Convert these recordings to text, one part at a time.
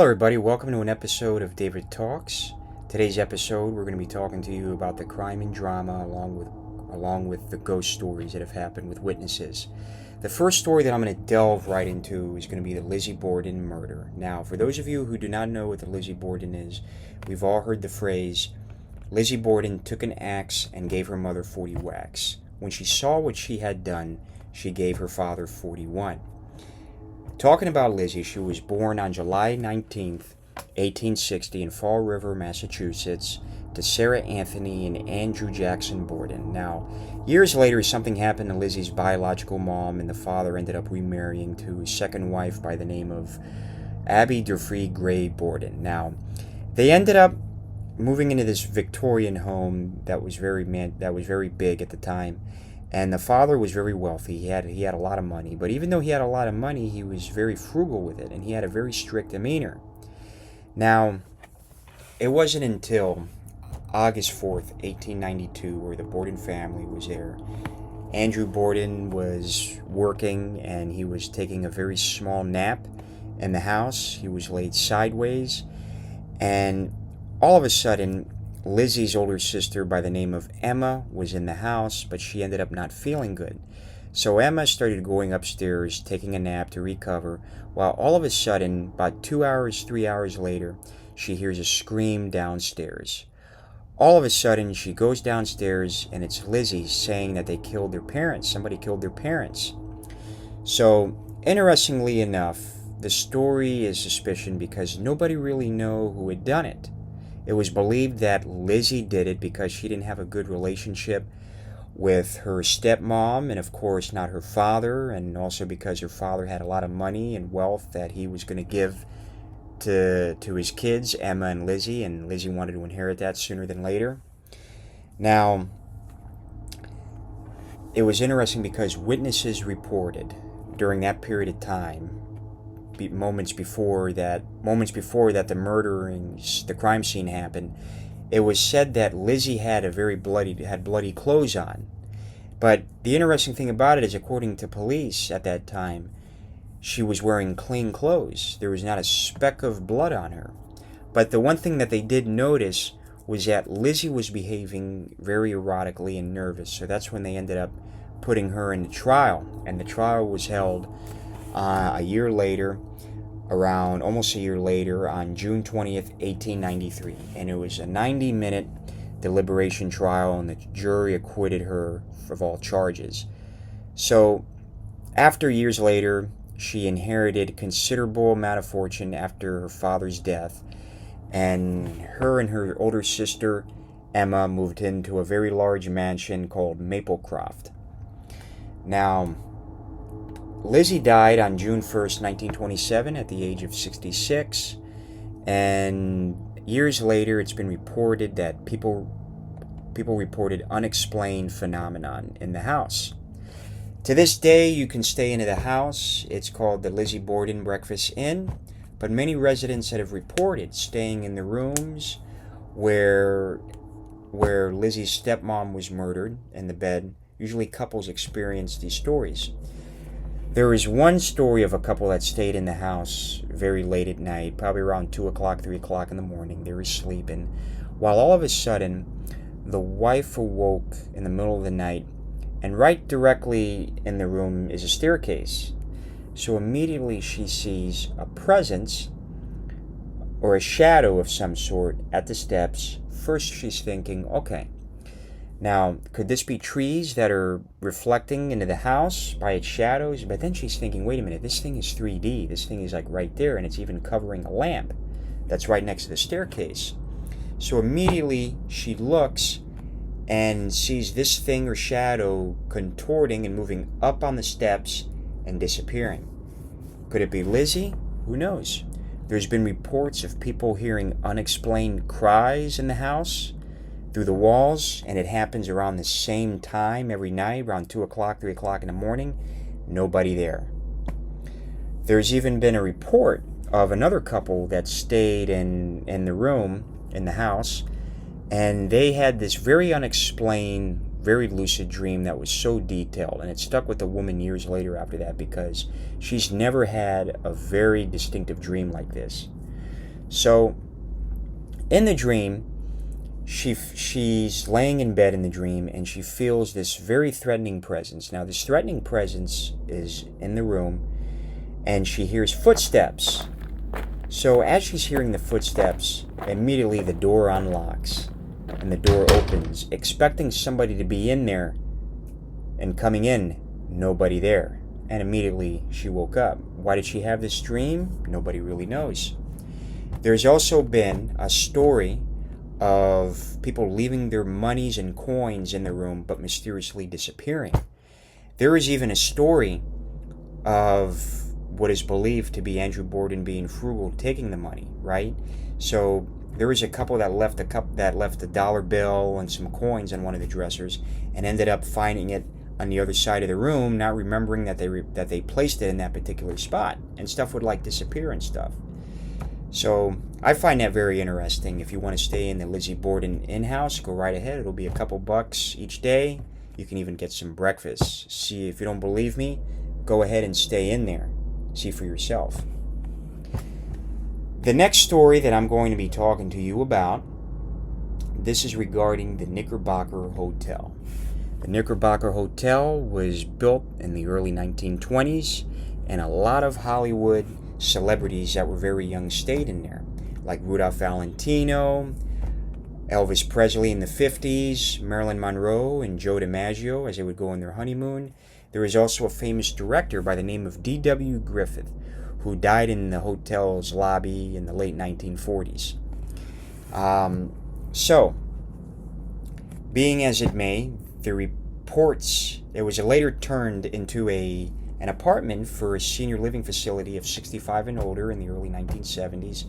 Hello, everybody. Welcome to an episode of David Talks. Today's episode, we're going to be talking to you about the crime and drama, along with the ghost stories that have happened with witnesses. The first story that I'm going to delve right into is going to be the Lizzie Borden murder. Now, for those of you who do not know what the Lizzie Borden is, we've all heard the phrase, Lizzie Borden took an axe and gave her mother 40 whacks. When she saw what she had done, she gave her father 41. Talking about Lizzie, she was born on July 19th, 1860 in Fall River, Massachusetts, to Sarah Anthony and Andrew Jackson Borden. Now, years later, something happened to Lizzie's biological mom, and the father ended up remarrying to his second wife by the name of Abby Durfee Gray Borden. Now, they ended up moving into this Victorian home that was very big at the time. And the father was very wealthy. He had a lot of money. But even though he had a lot of money, he was very frugal with it, and he had a very strict demeanor. Now, it wasn't until August 4th, 1892, where the Borden family was there. Andrew Borden was working, and he was taking a very small nap in the house. He was laid sideways, and all of a sudden, Lizzie's older sister by the name of Emma was in the house, but she ended up not feeling good. So Emma started going upstairs, taking a nap to recover, while all of a sudden, about 2 hours, 3 hours later, she hears a scream downstairs. All of a sudden, she goes downstairs, and it's Lizzie saying that they killed their parents. Somebody killed their parents. So, interestingly enough, the story is suspicion because nobody really know who had done it. It was believed that Lizzie did it because she didn't have a good relationship with her stepmom, and of course not her father, and also because her father had a lot of money and wealth that he was going to give to his kids, Emma and Lizzie wanted to inherit that sooner than later. Now, it was interesting because witnesses reported during that period of time, moments before that the crime scene happened, it was said that Lizzie had bloody clothes on. But the interesting thing about it is, according to police at that time, she was wearing clean clothes. There was not a speck of blood on her. But the one thing that they did notice was that Lizzie was behaving very erotically and nervous. So that's when they ended up putting her in the trial. And the trial was held almost a year later, on June 20th, 1893. And it was a 90-minute deliberation trial, and the jury acquitted her of all charges. So, after years later, she inherited a considerable amount of fortune after her father's death, and her older sister, Emma, moved into a very large mansion called Maplecroft. Now, Lizzie died on June 1st, 1927, at the age of 66, and years later it's been reported that people reported unexplained phenomenon in the house. To this day, you can stay into the house. It's called the Lizzie Borden Breakfast Inn, but many residents that have reported staying in the rooms where Lizzie's stepmom was murdered in the bed. Usually couples experience these stories. There is one story of a couple that stayed in the house very late at night, probably around 2 o'clock, 3 o'clock in the morning. They were sleeping, while all of a sudden, the wife awoke in the middle of the night, and right directly in the room is a staircase. So immediately she sees a presence, or a shadow of some sort, at the steps. First she's thinking, okay, now, could this be trees that are reflecting into the house by its shadows? But then she's thinking, wait a minute, this thing is 3D. This thing is like right there, and it's even covering a lamp that's right next to the staircase. So immediately she looks and sees this thing or shadow contorting and moving up on the steps and disappearing. Could it be Lizzie? Who knows? There's been reports of people hearing unexplained cries in the house through the walls, and it happens around the same time every night, around 2 o'clock, 3 o'clock in the morning. Nobody there. There's even been a report of another couple that stayed in the house, and they had this very unexplained, very lucid dream that was so detailed, and it stuck with the woman years later after that, because she's never had a very distinctive dream like this. So, in the dream, she's laying in bed in the dream, and she feels this very threatening presence. Now, this threatening presence is in the room, and she hears footsteps. So as she's hearing the footsteps, immediately the door unlocks, and the door opens, expecting somebody to be in there, and coming in, nobody there. And immediately she woke up. Why did she have this dream? Nobody really knows. There's also been a story of people leaving their monies and coins in the room but mysteriously disappearing. There is even a story of what is believed to be Andrew Borden being frugal, taking the money, right? So there was a couple that left a dollar bill and some coins on one of the dressers, and ended up finding it on the other side of the room, not remembering that they placed it in that particular spot, and stuff would like disappear and stuff. So I find that very interesting. If you want to stay in the Lizzie Borden in-house, go right ahead. It'll be a couple bucks each day. You can even get some breakfast. See, if you don't believe me, go ahead and stay in there. See for yourself. The next story that I'm going to be talking to you about, this is regarding the Knickerbocker Hotel. The Knickerbocker Hotel was built in the early 1920s, and a lot of Hollywood celebrities that were very young stayed in there, like Rudolph Valentino, Elvis Presley in the 50s, Marilyn Monroe, and Joe DiMaggio as they would go on their honeymoon. There is also a famous director by the name of D.W. Griffith, who died in the hotel's lobby in the late 1940s. So, being as it may, the reports, it was later turned into an apartment for a senior living facility of 65 and older in the early 1970s.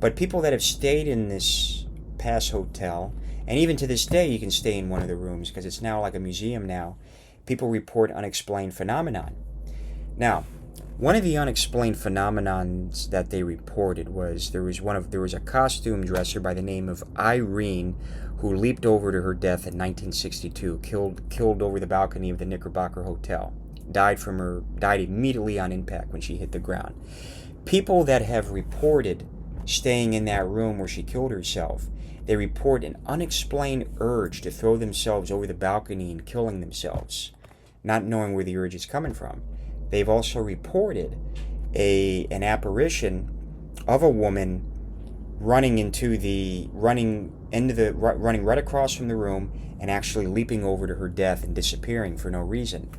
But people that have stayed in this past hotel, and even to this day you can stay in one of the rooms because it's now like a museum now, people report unexplained phenomenon. Now, one of the unexplained phenomenons that they reported was there was a costume dresser by the name of Irene who leaped over to her death in 1962, killed over the balcony of the Knickerbocker Hotel. Died immediately on impact when she hit the ground. People that have reported staying in that room where she killed herself, they report an unexplained urge to throw themselves over the balcony and killing themselves, not knowing where the urge is coming from. They've also reported an apparition of a woman running right across from the room and actually leaping over to her death and disappearing for no reason.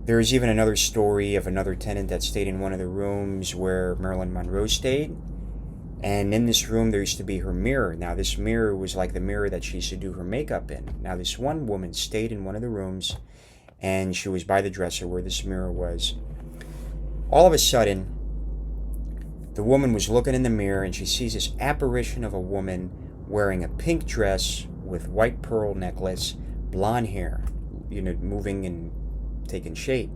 There is even another story of another tenant that stayed in one of the rooms where Marilyn Monroe stayed. And in this room, there used to be her mirror. Now, this mirror was like the mirror that she used to do her makeup in. Now, this one woman stayed in one of the rooms, and she was by the dresser where this mirror was. All of a sudden, the woman was looking in the mirror, and she sees this apparition of a woman wearing a pink dress with white pearl necklace, blonde hair, moving and taking shape.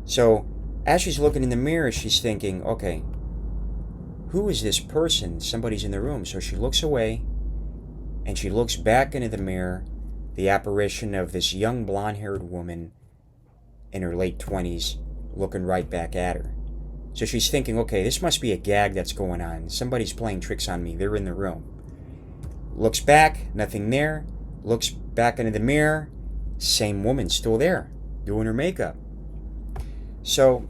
So as she's looking in the mirror, she's thinking, okay, who is this person? Somebody's in the room. So she looks away and she looks back into the mirror, the apparition of this young blonde-haired woman in her late 20s looking right back at her. So she's thinking, okay, this must be a gag that's going on. Somebody's playing tricks on me. They're in the room. Looks back, nothing there. Looks back into the mirror, same woman still there, doing her makeup. So,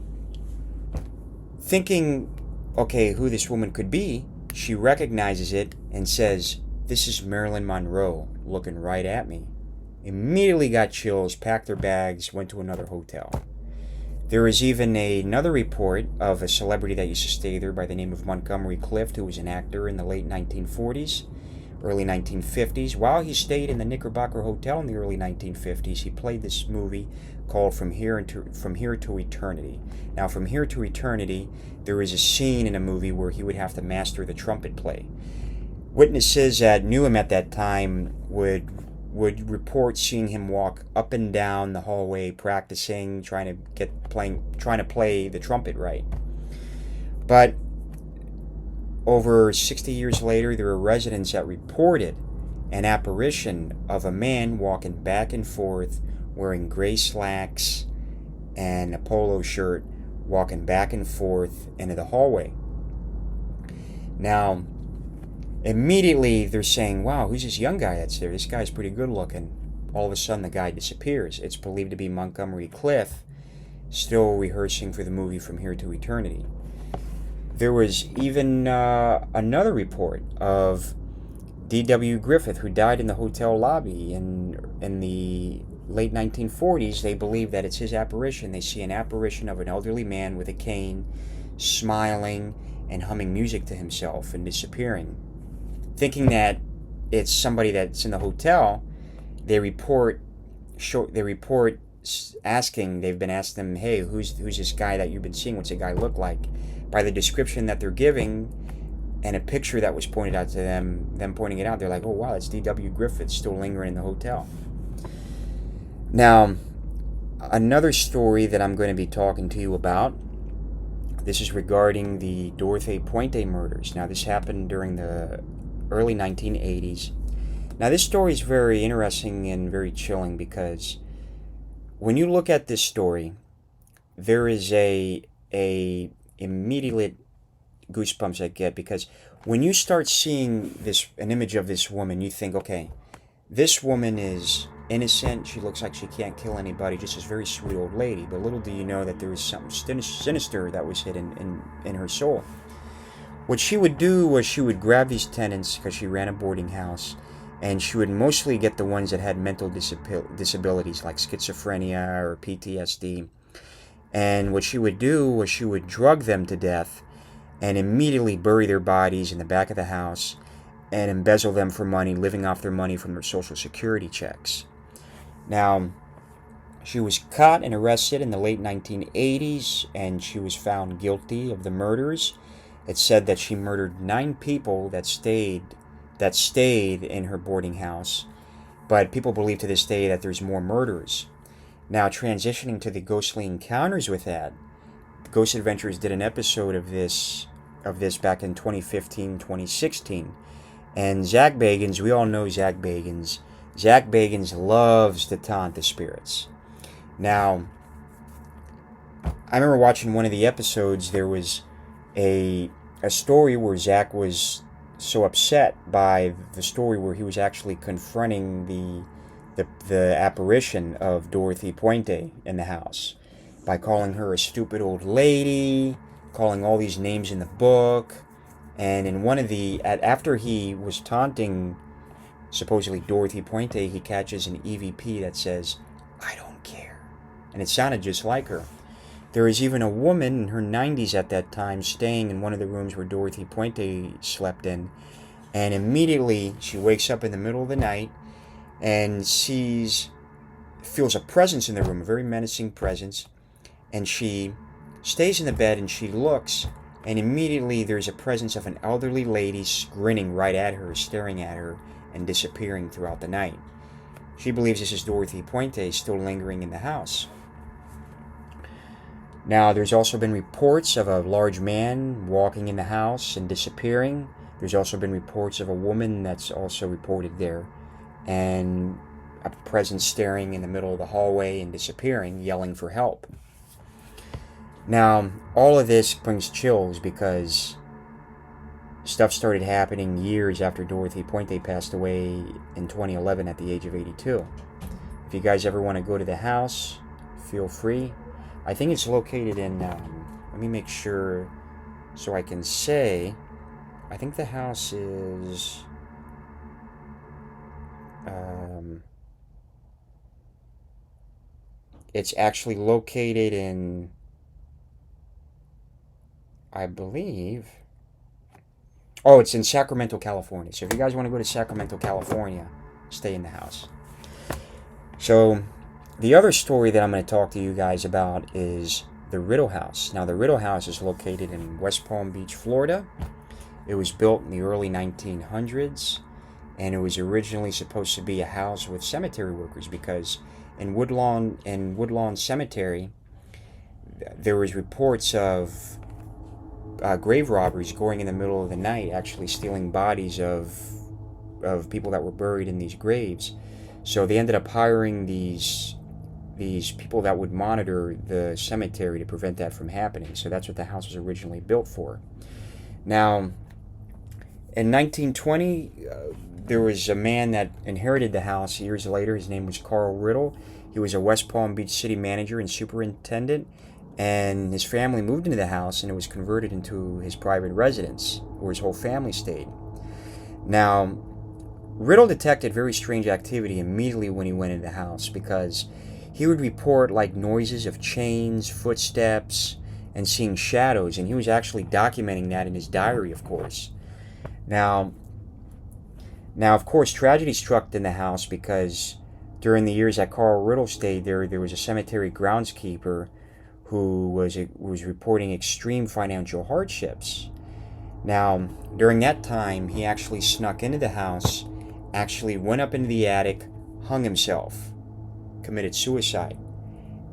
thinking, okay, who this woman could be, she recognizes it and says, this is Marilyn Monroe looking right at me. Immediately got chills, packed her bags, went to another hotel. There is even another report of a celebrity that used to stay there by the name of Montgomery Clift, who was an actor in the late 1940s, early 1950s. While he stayed in the Knickerbocker Hotel in the early 1950s, he played this movie called From Here to Eternity. Now, From Here to Eternity, there is a scene in a movie where he would have to master the trumpet play. Witnesses that knew him at that time would report seeing him walk up and down the hallway practicing, trying to play the trumpet right. But over 60 years later, there are residents that reported an apparition of a man walking back and forth wearing gray slacks and a polo shirt, walking back and forth into the hallway. Now, immediately they're saying, wow, who's this young guy that's there? This guy's pretty good looking. All of a sudden, the guy disappears. It's believed to be Montgomery Clift, still rehearsing for the movie From Here to Eternity. There was even another report of D.W. Griffith, who died in the hotel lobby in the late 1940s. They believe that it's his apparition. They see an apparition of an elderly man with a cane, smiling and humming music to himself and disappearing. Thinking that it's somebody that's in the hotel, they report asking. They've been asking them, hey, who's this guy that you've been seeing? What's the guy look like? By the description that they're giving and a picture that was pointed out to them pointing it out, they're like, oh wow, it's D.W. Griffith still lingering in the hotel. Now, another story that I'm going to be talking to you about, this is regarding the Dorothy Puente murders. Now, this happened during the early 1980s. Now, this story is very interesting and very chilling because when you look at this story, there is a immediate goosebumps I get, because when you start seeing an image of this woman, you think, okay, this woman is innocent. She looks like she can't kill anybody, just this very sweet old lady. But little do you know that there was something sinister that was hidden in her soul. What she would do was she would grab these tenants, because she ran a boarding house, and she would mostly get the ones that had mental disabilities like schizophrenia or PTSD. And what she would do was she would drug them to death and immediately bury their bodies in the back of the house and embezzle them for money, living off their money from their Social Security checks. Now, she was caught and arrested in the late 1980s, and she was found guilty of the murders. It said that she murdered 9 people that stayed in her boarding house, but people believe to this day that there's more murders. Now, transitioning to the ghostly encounters with that, Ghost Adventures did an episode of this back in 2015, 2016. And Zach Bagans, we all know Zach Bagans. Zach Bagans loves to taunt the spirits. Now, I remember watching one of the episodes. There was a story where Zach was so upset by the story where he was actually confronting the apparition of Dorothy Puente in the house by calling her a stupid old lady, calling all these names in the book. And in one of after he was taunting supposedly Dorothy Puente, he catches an EVP that says, "I don't care." And it sounded just like her. There is even a woman in her 90s at that time staying in one of the rooms where Dorothy Puente slept in. And immediately she wakes up in the middle of the night and feels a presence in the room, a very menacing presence. And she stays in the bed and she looks, and immediately there's a presence of an elderly lady grinning right at her, staring at her, and disappearing throughout the night. She believes this is Dorothy Puente still lingering in the house. Now, there's also been reports of a large man walking in the house and disappearing. There's also been reports of a woman that's also reported there, and a presence staring in the middle of the hallway and disappearing, yelling for help. Now, all of this brings chills because stuff started happening years after Dorothy Puente passed away in 2011 at the age of 82. If you guys ever want to go to the house, feel free. I think it's located in, let me make sure so I can say, I think the house is, it's actually located in, I believe, it's in Sacramento, California. So if you guys want to go to Sacramento, California, stay in the house. So the other story that I'm going to talk to you guys about is the Riddle House. Now, the Riddle House is located in West Palm Beach, Florida. It was built in the early 1900s, and it was originally supposed to be a house with cemetery workers, because in Woodlawn Cemetery, there was reports of grave robbers going in the middle of the night, actually stealing bodies of people that were buried in these graves. So they ended up hiring these people that would monitor the cemetery to prevent that from happening. So that's what the house was originally built for. Now, In 1920, there was a man that inherited the house years later. His name was Carl Riddle. He was a West Palm Beach city manager and superintendent, and his family moved into the house, and it was converted into his private residence, where his whole family stayed. Now, Riddle detected very strange activity immediately when he went into the house, because he would report like noises of chains, footsteps, and seeing shadows, and he was actually documenting that in his diary, of course. Now, of course, tragedy struck in the house because during the years that Carl Riddle stayed there, there was a cemetery groundskeeper who was reporting extreme financial hardships. Now, during that time, he actually snuck into the house, actually went up into the attic, hung himself, committed suicide.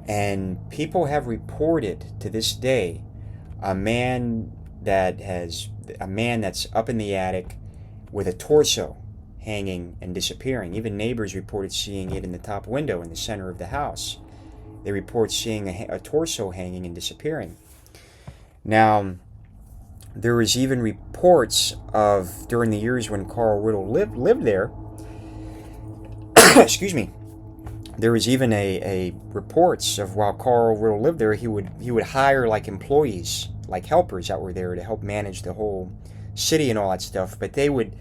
And people have reported to this day a man that's up in the attic with a torso hanging and disappearing. Even neighbors reported seeing it in the top window in the center of the house. They report seeing a torso hanging and disappearing. Now, there was even reports of, during the years when Carl Riddle lived there, excuse me, there was even a reports of while Carl Riddle lived there, he would hire like employees, like helpers that were there to help manage the whole city and all that stuff. But they would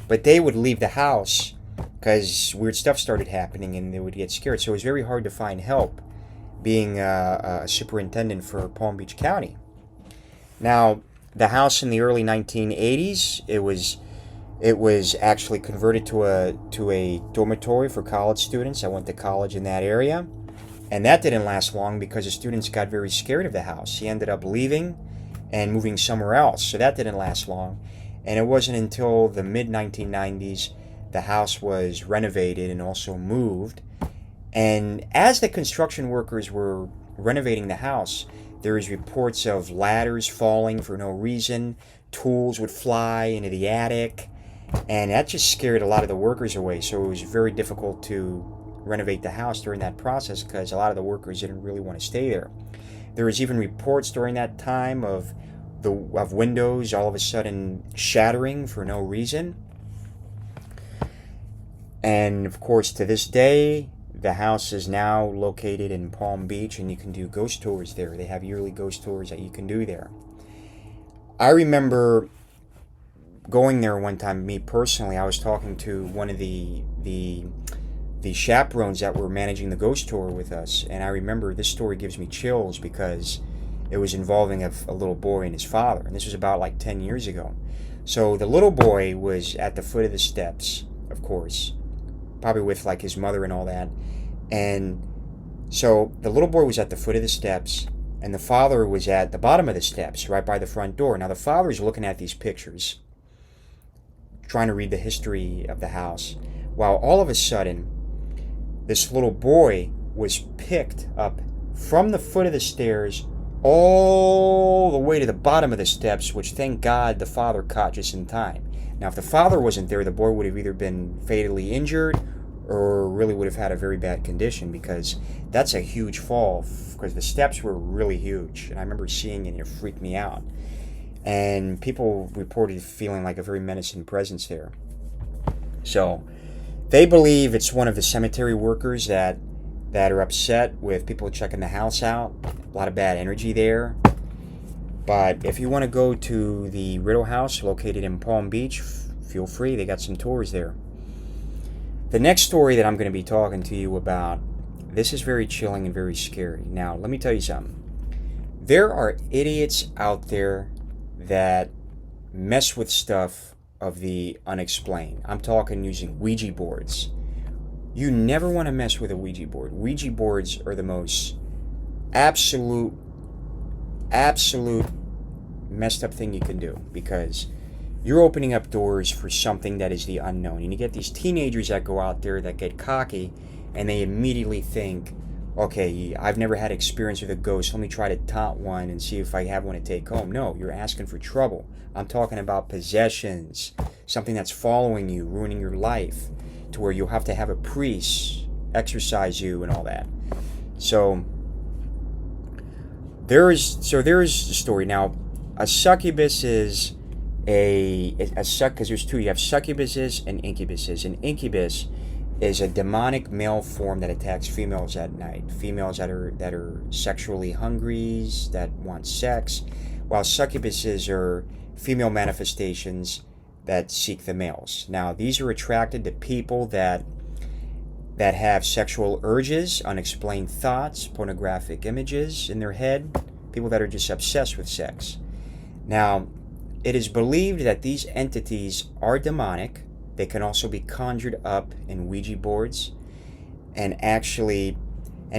leave the house because weird stuff started happening, and they would get scared. So it was very hard to find help, being a superintendent for Palm Beach County. Now, the house in the early 1980s, it was actually converted to a dormitory for college students that went to college in that area. And that didn't last long because the students got very scared of the house. He ended up leaving and moving somewhere else. So that didn't last long. And it wasn't until the mid-1990s the house was renovated and also moved. And as the construction workers were renovating the house, there was reports of ladders falling for no reason. Tools would fly into the attic. And that just scared a lot of the workers away. So it was very difficult to renovate the house during that process because a lot of the workers didn't really want to stay there. There was even reports during that time of windows all of a sudden shattering for no reason. And of course, to this day, the house is now located in Palm Beach, and you can do ghost tours there. They have yearly ghost tours that you can do there. I remember going there one time, me personally. I was talking to one of the chaperones that were managing the ghost tour with us, and I remember this story gives me chills because it was involving a little boy and his father, and this was about like 10 years ago. So the little boy was at the foot of the steps, of course, probably with like his mother and all that. And so the little boy was at the foot of the steps, and the father was at the bottom of the steps, right by the front door. Now the father's looking at these pictures, trying to read the history of the house, while all of a sudden, this little boy was picked up from the foot of the stairs all the way to the bottom of the steps, which thank God the father caught just in time. Now, if the father wasn't there, the boy would have either been fatally injured or really would have had a very bad condition, because that's a huge fall, because the steps were really huge. And I remember seeing it, and it freaked me out. And people reported feeling like a very menacing presence there. So they believe it's one of the cemetery workers that are upset with people checking the house out. A lot of bad energy there. But if you want to go to the Riddle House located in Palm Beach, feel free. They got some tours there. The next story that I'm going to be talking to you about, this is very chilling and very scary. Now, let me tell you something. There are idiots out there that mess with stuff of the unexplained. I'm talking using Ouija boards. You never want to mess with a Ouija board. Ouija boards are the most absolute messed up thing you can do, because you're opening up doors for something that is the unknown. And you get these teenagers that go out there that get cocky, and they immediately think, okay, I've never had experience with a ghost. Let me try to taunt one and see if I have one to take home. No, you're asking for trouble. I'm talking about possessions, something that's following you, ruining your life, to where you'll have to have a priest exorcise you and all that. So there is the story. Now, a succubus is because there's two. You have succubuses and incubuses. An incubus is a demonic male form that attacks females at night. Females that are sexually hungry, that want sex, while succubuses are female manifestations that seek the males. Now, these are attracted to people that have sexual urges, unexplained thoughts, pornographic images in their head, people that are just obsessed with sex. Now, it is believed that these entities are demonic. They can also be conjured up in Ouija boards, and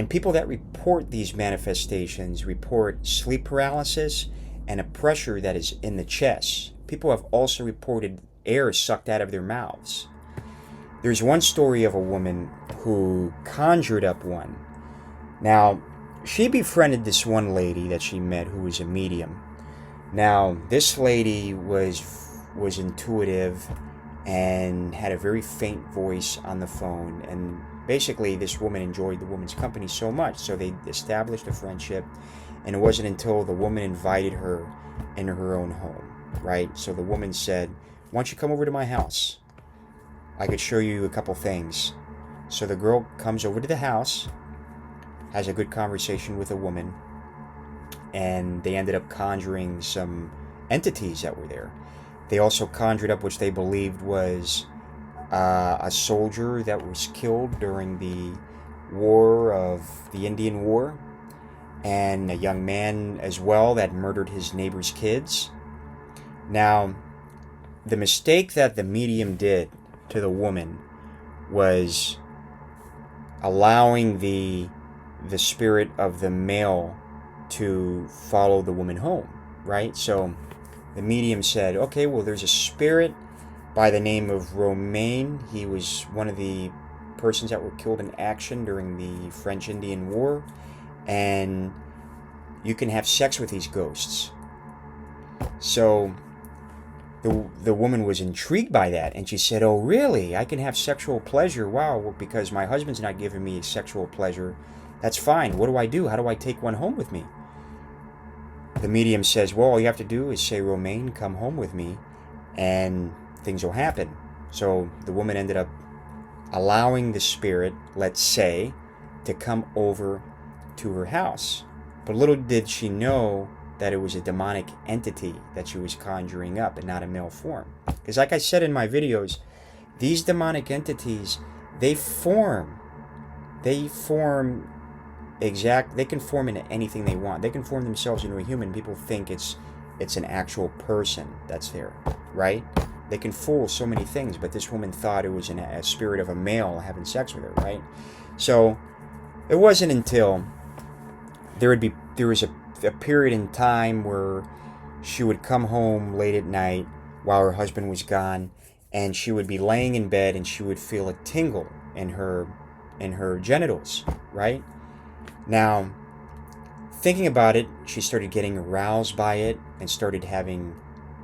people that report these manifestations report sleep paralysis and a pressure that is in the chest. People have also reported air sucked out of their mouths. There's one story of a woman who conjured up one. Now, she befriended this one lady that she met who was a medium. Now, this lady was intuitive and had a very faint voice on the phone, and basically this woman enjoyed the woman's company so much, so they established a friendship, and it wasn't until the woman invited her into her own home, right? So the woman said, "Why don't you come over to my house? I could show you a couple things." So the girl comes over to the house, has a good conversation with the woman, and they ended up conjuring some entities that were there. They also conjured up, which they believed was a soldier that was killed during the Indian War, and a young man as well that murdered his neighbor's kids. Now, the mistake that the medium did to the woman was allowing the spirit of the male to follow the woman home, right? So the medium said, okay, well, there's a spirit by the name of Romain. He was one of the persons that were killed in action during the French-Indian War, and you can have sex with these ghosts. So the woman was intrigued by that, and she said, oh, really? I can have sexual pleasure? Wow, because my husband's not giving me sexual pleasure. That's fine. What do I do? How do I take one home with me? The medium says, well, all you have to do is say, Romain, come home with me, and things will happen. So the woman ended up allowing the spirit, let's say, to come over to her house. But little did she know that it was a demonic entity that she was conjuring up and not a male form. Because like I said in my videos, these demonic entities, they can form into anything they want. They can form themselves into a human. People think it's an actual person that's there, right? They can fool so many things, but this woman thought it was a spirit of a male having sex with her, right? So it wasn't until there was a period in time where she would come home late at night while her husband was gone, and she would be laying in bed and she would feel a tingle in her genitals, right? Now, thinking about it, she started getting aroused by it and started having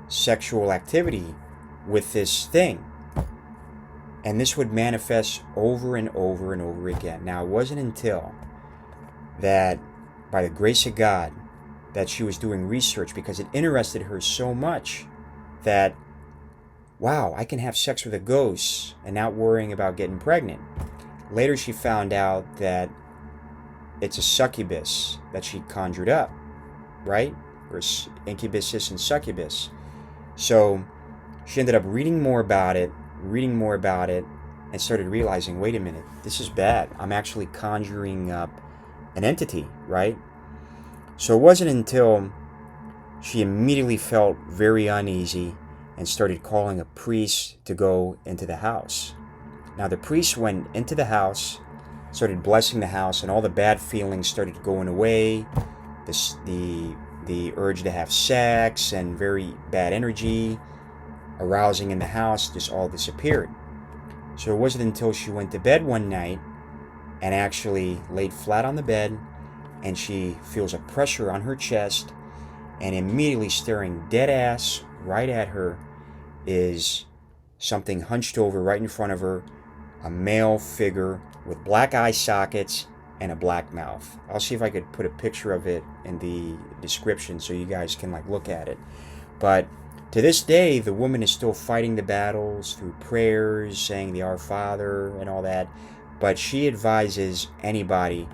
sexual activity with this thing. And this would manifest over and over and over again. Now, it wasn't until that, by the grace of God, that she was doing research, because it interested her so much that, wow, I can have sex with a ghost and not worrying about getting pregnant. Later she found out that it's a succubus that she conjured up, right? Or incubuses and succubus. So she ended up reading more about it, and started realizing, wait a minute, this is bad. I'm actually conjuring up an entity, right? So it wasn't until she immediately felt very uneasy and started calling a priest to go into the house. Now the priest went into the house, started blessing the house, and all the bad feelings started going away. The urge to have sex and very bad energy arousing in the house just all disappeared. So it wasn't until she went to bed one night and actually laid flat on the bed, and she feels a pressure on her chest, and immediately staring dead ass right at her is something hunched over right in front of her, a male figure with black eye sockets and a black mouth. I'll see if I could put a picture of it in the description so you guys can look at it. But To this day, the woman is still fighting the battles through prayers, saying the Our Father and all that, but she advises anybody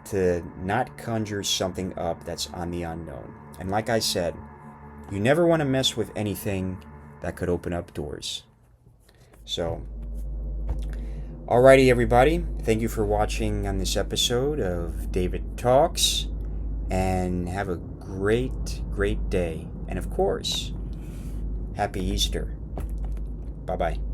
to not conjure something up that's on the unknown. And like I said, you never want to mess with anything that could open up doors. So, alrighty everybody, thank you for watching on this episode of David Talks, and have a great, great day. And of course, Happy Easter. Bye-bye.